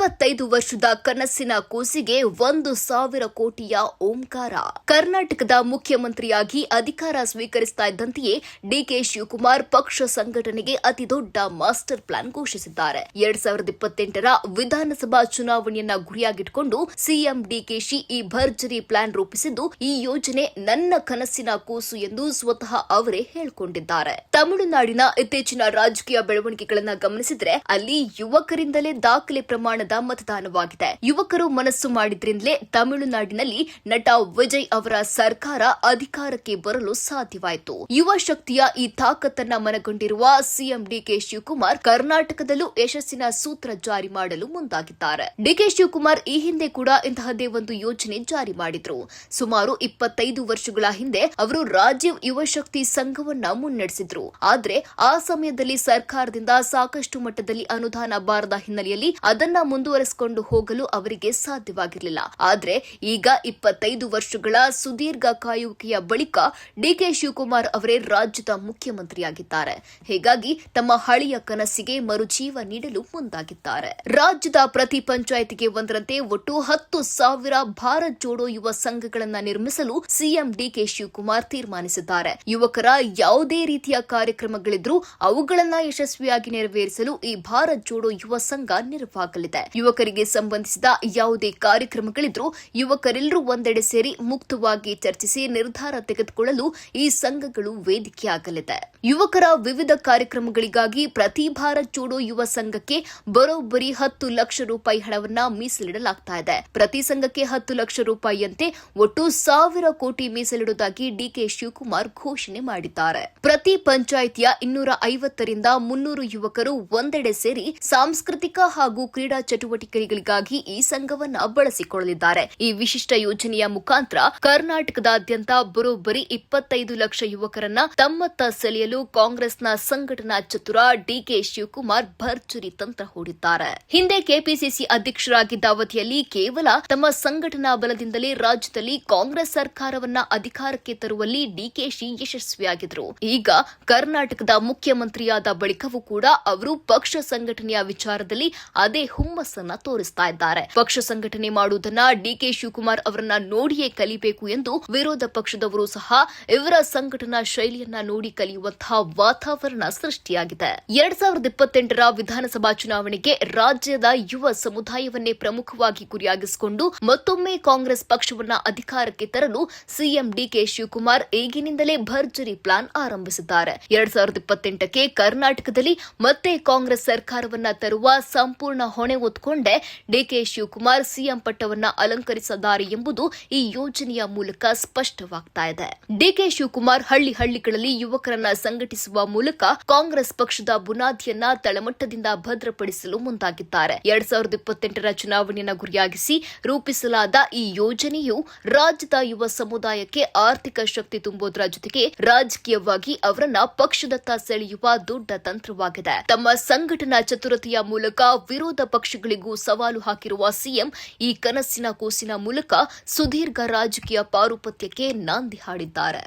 25 ವರ್ಷದ ಕನಸಿನ ಕೂಸಿಗೆ 1,000 ಕೋಟಿಯ ಓಂಕಾರ. ಕರ್ನಾಟಕದ ಮುಖ್ಯಮಂತ್ರಿಯಾಗಿ ಅಧಿಕಾರ ಸ್ವೀಕರಿಸ್ತಾ ಇದ್ದಂತೆಯೇ ಡಿಕೆ ಶಿವಕುಮಾರ್ ಪಕ್ಷ ಸಂಘಟನೆಗೆ ಅತಿದೊಡ್ಡ ಮಾಸ್ಟರ್ ಪ್ಲಾನ್ ಘೋಷಿಸಿದ್ದಾರೆ. 2028ರ ವಿಧಾನಸಭಾ ಚುನಾವಣೆಯನ್ನ ಗುರಿಯಾಗಿಟ್ಟುಕೊಂಡು ಸಿಎಂ ಡಿಕೆಶಿ ಈ ಭರ್ಜರಿ ಪ್ಲಾನ್ ರೂಪಿಸಿದ್ದು, ಈ ಯೋಜನೆ ನನ್ನ ಕನಸಿನ ಕೂಸು ಎಂದು ಸ್ವತಃ ಅವರೇ ಹೇಳಿಕೊಂಡಿದ್ದಾರೆ. ತಮಿಳುನಾಡಿನ ಇತ್ತೀಚಿನ ರಾಜಕೀಯ ಬೆಳವಣಿಗೆಗಳನ್ನ ಗಮನಿಸಿದ್ರೆ ಅಲ್ಲಿ ಯುವಕರಿಂದಲೇ ದಾಖಲೆ ಪ್ರಮಾಣದ ಮತದಾನವಾಗಿದೆ. ಯುವಕರು ಮನಸ್ಸು ಮಾಡಿದ್ರಿಂದಲೇ ತಮಿಳುನಾಡಿನಲ್ಲಿ ನಟ ವಿಜಯ್ ಅವರ ಸರ್ಕಾರ ಅಧಿಕಾರಕ್ಕೆ ಬರಲು ಸಾಧ್ಯವಾಯಿತು. ಯುವ ಶಕ್ತಿಯ ಈ ತಾಕತ್ತನ್ನ ಮನಗೊಂಡಿರುವ ಸಿಎಂ ಡಿಕೆ ಶಿವಕುಮಾರ್ ಕರ್ನಾಟಕದಲ್ಲೂ ಯಶಸ್ಸಿನ ಸೂತ್ರ ಜಾರಿ ಮಾಡಲು ಮುಂದಾಗಿದ್ದಾರೆ. ಡಿಕೆ ಶಿವಕುಮಾರ್ ಈ ಹಿಂದೆ ಕೂಡ ಇಂತಹದೇ ಒಂದು ಯೋಜನೆ ಜಾರಿ ಮಾಡಿದ್ರು. ಸುಮಾರು 25 ವರ್ಷಗಳ ಹಿಂದೆ ಅವರು ರಾಜೀವ್ ಯುವ ಶಕ್ತಿ ಸಂಘವನ್ನ ಮುನ್ನಡೆಸಿದ್ರು. ಆದ್ರೆ ಆ ಸಮಯದಲ್ಲಿ ಸರ್ಕಾರದಿಂದ ಸಾಕಷ್ಟು ಮಟ್ಟದಲ್ಲಿ ಅನುದಾನ ಬಾರದ ಹಿನ್ನೆಲೆಯಲ್ಲಿ ಅದನ್ನ ಮುಂದುವರೆಸಿಕೊಂಡು ಹೋಗಲು ಅವರಿಗೆ ಸಾಧ್ಯವಾಗಿರಲಿಲ್ಲ. ಆದ್ರೆ ಈಗ 25 ವರ್ಷಗಳ ಸುದೀರ್ಘ ಕಾಯುವಿಕೆಯ ಬಳಿಕ ಡಿಕೆ ಶಿವಕುಮಾರ್ ಅವರೇ ರಾಜ್ಯದ ಮುಖ್ಯಮಂತ್ರಿಯಾಗಿದ್ದಾರೆ. ಹೀಗಾಗಿ ತಮ್ಮ ಹಳೆಯ ಕನಸಿಗೆ ಮರುಜೀವ ನೀಡಲು ಮುಂದಾಗಿದ್ದಾರೆ. ರಾಜ್ಯದ ಪ್ರತಿ ಪಂಚಾಯಿತಿಗೆ ಒಂದರಂತೆ ಒಟ್ಟು 10,000 ಭಾರತ್ ಜೋಡೋ ಯುವ ಸಂಘಗಳನ್ನ ನಿರ್ಮಿಸಲು ಸಿಎಂ ಡಿಕೆ ಶಿವಕುಮಾರ್ ತೀರ್ಮಾನಿಸಿದ್ದಾರೆ. ಯುವಕರ ಯಾವುದೇ ರೀತಿಯ ಕಾರ್ಯಕ್ರಮಗಳಿದ್ರೂ ಅವುಗಳನ್ನ ಯಶಸ್ವಿಯಾಗಿ ನೆರವೇರಿಸಲು ಈ ಭಾರತ್ ಜೋಡೋ ಯುವ ಸಂಘ ನೆರವಾಗಲಿದೆ. ಯುವಕರಿಗೆ ಸಂಬಂಧಿಸಿದ ಯಾವುದೇ ಕಾರ್ಯಕ್ರಮಗಳಿದ್ರೂ ಯುವಕರೆಲ್ಲರೂ ಒಂದೆಡೆ ಸೇರಿ ಮುಕ್ತವಾಗಿ ಚರ್ಚಿಸಿ ನಿರ್ಧಾರ ತೆಗೆದುಕೊಳ್ಳಲು ಈ ಸಂಘಗಳು ವೇದಿಕೆಯಾಗಲಿದೆ. ಯುವಕರ ವಿವಿಧ ಕಾರ್ಯಕ್ರಮಗಳಿಗಾಗಿ ಪ್ರತಿ ಭಾರತ್ ಜೋಡೋ ಯುವ ಸಂಘಕ್ಕೆ ಬರೋಬ್ಬರಿ 10 ಲಕ್ಷ ರೂಪಾಯಿ ಹಣವನ್ನ ಮೀಸಲಿಡಲಾಗ್ತಾ ಇದೆ. ಪ್ರತಿ ಸಂಘಕ್ಕೆ 10 ಲಕ್ಷ ರೂಪಾಯಿಯಂತೆ ಒಟ್ಟು 1,000 ಕೋಟಿ ಮೀಸಲಿಡುವುದಾಗಿ ಡಿಕೆ ಶಿವಕುಮಾರ್ ಘೋಷಣೆ ಮಾಡಿದ್ದಾರೆ. ಪ್ರತಿ ಪಂಚಾಯಿತಿಯ 250ರಿಂದ 300 ಯುವಕರು ಒಂದೆಡೆ ಸೇರಿ ಸಾಂಸ್ಕೃತಿಕ ಹಾಗೂ ಕ್ರೀಡಾ ಚಟುವಟಿಕೆಗಳಿಗಾಗಿ ಈ ಸಂಘವನ್ನ ಬಳಸಿಕೊಳ್ಳಲಿದ್ದಾರೆ. ಈ ವಿಶಿಷ್ಟ ಯೋಜನೆಯ ಮುಖಾಂತರ ಕರ್ನಾಟಕದಾದ್ಯಂತ ಬರೋಬ್ಬರಿ 25 ಲಕ್ಷ ಯುವಕರನ್ನ ತಮ್ಮತ್ತ ಸೆಳೆಯಲು ಕಾಂಗ್ರೆಸ್ನ ಸಂಘಟನಾ ಚತುರ ಡಿಕೆ ಶಿವಕುಮಾರ್ ಭರ್ಜರಿ ತಂತ್ರ ಹೂಡಿದ್ದಾರೆ. ಹಿಂದೆ ಕೆಪಿಸಿಸಿ ಅಧ್ಯಕ್ಷರಾಗಿದ್ದ ಅವಧಿಯಲ್ಲಿ ಕೇವಲ ತಮ್ಮ ಸಂಘಟನಾ ಬಲದಿಂದಲೇ ರಾಜ್ಯದಲ್ಲಿ ಕಾಂಗ್ರೆಸ್ ಸರ್ಕಾರವನ್ನ ಅಧಿಕಾರಕ್ಕೆ ತರುವಲ್ಲಿ ಡಿಕೆಶಿ ಯಶಸ್ವಿಯಾಗಿದ್ರು. ಈಗ ಕರ್ನಾಟಕದ ಮುಖ್ಯಮಂತ್ರಿಯಾದ ಬಳಿಕವೂ ಕೂಡ ಅವರು ಪಕ್ಷ ಸಂಘಟನೆಯ ವಿಚಾರದಲ್ಲಿ ಅದೇ ಹುಮ್ಮಸ್ಸನ್ನ ತೋರಿಸ್ತಾ ಇದ್ದಾರೆ. ಪಕ್ಷ ಸಂಘಟನೆ ಮಾಡುವುದನ್ನ ಡಿಕೆ ಶಿವಕುಮಾರ್ ಅವರನ್ನ ನೋಡಿಯೇ ಕಲಿಬೇಕು ಎಂದು ವಿರೋಧ ಪಕ್ಷದವರು ಸಹ ಇವರ ಸಂಘಟನಾ ಶೈಲಿಯನ್ನ ನೋಡಿ ಕಲಿಯುವಂತಹ ವಾತಾವರಣ ಸೃಷ್ಟಿಯಾಗಿದೆ. 2028ರ ವಿಧಾನಸಭಾ ಚುನಾವಣೆಗೆ ರಾಜ್ಯದ ಯುವ ಸಮುದಾಯವನ್ನೇ ಪ್ರಮುಖವಾಗಿ ಗುರಿಯಾಗಿಸಿಕೊಂಡು ಮತ್ತೊಮ್ಮೆ ಕಾಂಗ್ರೆಸ್ ಪಕ್ಷವನ್ನ ಅಧಿಕಾರಕ್ಕೆ ತರಲು ಸಿಎಂ ಡಿಕೆ ಶಿವಕುಮಾರ್ ಈಗಿನಿಂದಲೇ ಭರ್ಜರಿ ಪ್ಲಾನ್ ಆರಂಭಿಸಿದ್ದಾರೆ. 2028ಕ್ಕೆ ಕರ್ನಾಟಕದಲ್ಲಿ ಮತ್ತೆ ಕಾಂಗ್ರೆಸ್ ಸರ್ಕಾರವನ್ನ ತರುವ ಸಂಪೂರ್ಣ ಹೊಣೆ ಹೊತ್ತುಕೊಂಡೇ ಡಿಕೆ ಶಿವಕುಮಾರ್ ಸಿಎಂ ಪಟ್ಟವನ್ನ ಅಲಂಕರಿಸಿದ್ದಾರೆ ಎಂಬುದು ಈ ಯೋಜನೆಯ ಮೂಲಕ ಸ್ಪಷ್ಟವಾಗ್ತಾ ಇದೆ. ಡಿಕೆ ಶಿವಕುಮಾರ್ ಹಳ್ಳಿಗಳಲ್ಲಿ ಯುವಕರನ್ನ ಸಂಘಟಿಸುವ ಮೂಲಕ ಕಾಂಗ್ರೆಸ್ ಪಕ್ಷದ ಬುನಾದಿಯನ್ನ ತಳಮಟ್ಟದಿಂದ ಭದ್ರಪಡಿಸಲು ಮುಂದಾಗಿದ್ದಾರೆ. 2028ರ ಚುನಾವಣೆಯನ್ನು ಗುರಿಯಾಗಿಸಿ ರೂಪಿಸಲಾದ ಈ ಯೋಜನೆಯು ರಾಜ್ಯದ ಯುವ ಸಮುದಾಯಕ್ಕೆ ಆರ್ಥಿಕ ಶಕ್ತಿ ತುಂಬುವುದರ ಜೊತೆಗೆ ರಾಜಕೀಯವಾಗಿ ಅವರನ್ನ ಪಕ್ಷದತ್ತ ಸೆಳೆಯುವ ದೊಡ್ಡ ತಂತ್ರವಾಗಿದೆ. ತಮ್ಮ ಸಂಘಟನಾ ಚತುರತೆಯ ಮೂಲಕ ವಿರೋಧ ಪಕ್ಷಗಳಿಗೂ ಸವಾಲು ಹಾಕಿರುವ ಸಿಎಂ ಈ ಕನಸಿನ ಕೂಸಿನ ಮೂಲಕ ಸುದೀರ್ಘ ರಾಜಕೀಯ ಪಾರುಪತ್ಯಕ್ಕೆ ನಾಂದಿ ಹಾಡಿದ್ದಾರೆ.